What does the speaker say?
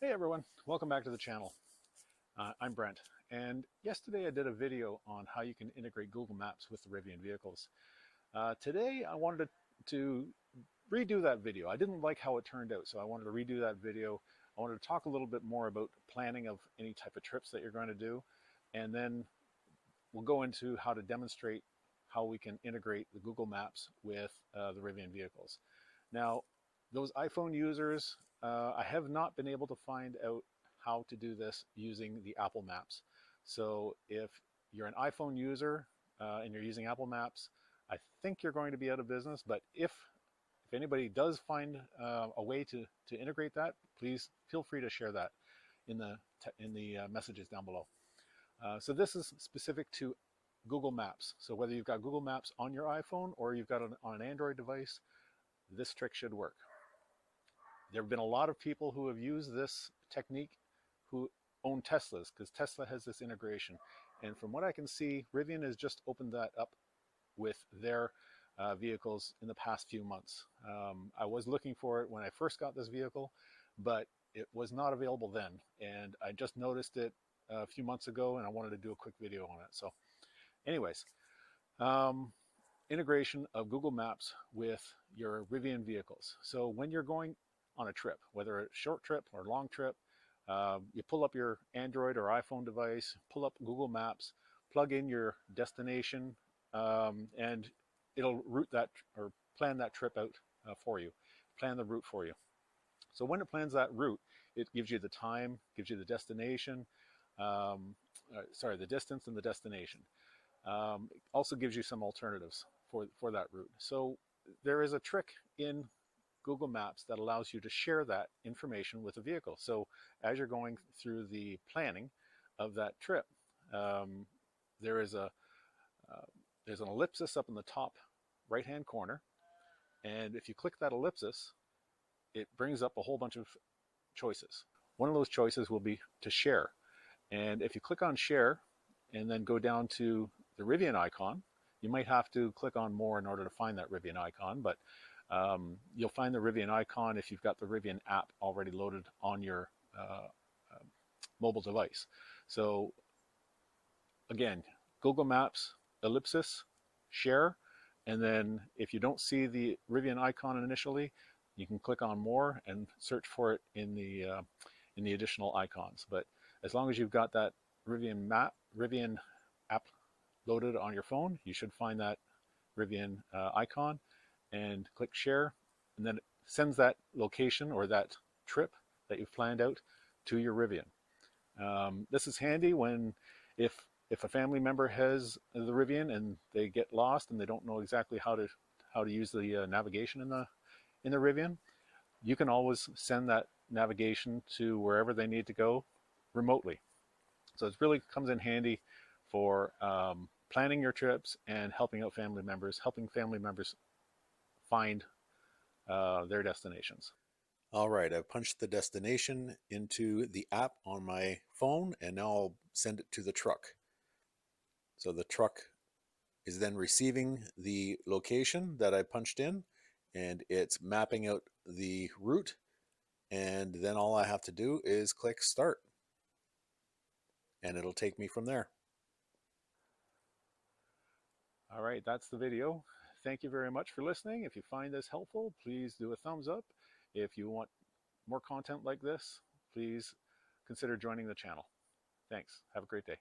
Hey everyone, welcome back to the channel. I'm Brent, and yesterday I did a video on how you can integrate Google Maps with the Rivian vehicles. Today I wanted to redo that video. I didn't like how it turned out, so I wanted to redo that video. I wanted to talk a little bit more about planning of any type of trips that you're going to do, and then we'll go into how to demonstrate how we can integrate the Google Maps with the Rivian vehicles. Now, those iPhone users, I have not been able to find out how to do this using the Apple Maps. So if you're an iPhone user and you're using Apple Maps, I think you're going to be out of business. But if anybody does find a way to integrate that, please feel free to share that in the messages down below. So this is specific to Google Maps. So whether you've got Google Maps on your iPhone or you've got it on an Android device, this trick should work. There have been a lot of people who have used this technique who own Teslas, because Tesla has this integration. And from what I can see, Rivian has just opened that up with their vehicles in the past few months. I was looking for it when I first got this vehicle, but it was not available then. And I just noticed it a few months ago, and I wanted to do a quick video on it. So anyways, integration of Google Maps with your Rivian vehicles. So when you're going on a trip, whether a short trip or long trip, you pull up your Android or iPhone device, pull up Google Maps, plug in your destination, and it'll route that or plan that trip out for you, plan the route for you. So when it plans that route, it gives you the time, gives you the destination, the distance and the destination. It also gives you some alternatives for that route. So there is a trick in Google Maps that allows you to share that information with the vehicle. So as you're going through the planning of that trip, there's an ellipsis up in the top right-hand corner. And if you click that ellipsis, it brings up a whole bunch of choices. One of those choices will be to share. And if you click on share and then go down to the Rivian icon, you might have to click on more in order to find that Rivian icon, but you'll find the Rivian icon if you've got the Rivian app already loaded on your mobile device. So again, Google Maps, ellipsis, share, and then if you don't see the Rivian icon initially, you can click on more and search for it in the additional icons. But as long as you've got that Rivian app loaded on your phone, you should find that Rivian icon and click share, and then it sends that location or that trip that you've planned out to your Rivian. This is handy when if a family member has the Rivian and they get lost and they don't know exactly how to use the navigation in the Rivian, you can always send that navigation to wherever they need to go remotely. So it really comes in handy for planning your trips and helping family members find their destinations. All right, I've punched the destination into the app on my phone, and now I'll send it to the truck. So the truck is then receiving the location that I punched in, and it's mapping out the route, and then all I have to do is click start, and it'll take me from there. All right, that's the video. Thank you very much for listening. If you find this helpful, please do a thumbs up. If you want more content like this, please consider joining the channel. Thanks. Have a great day.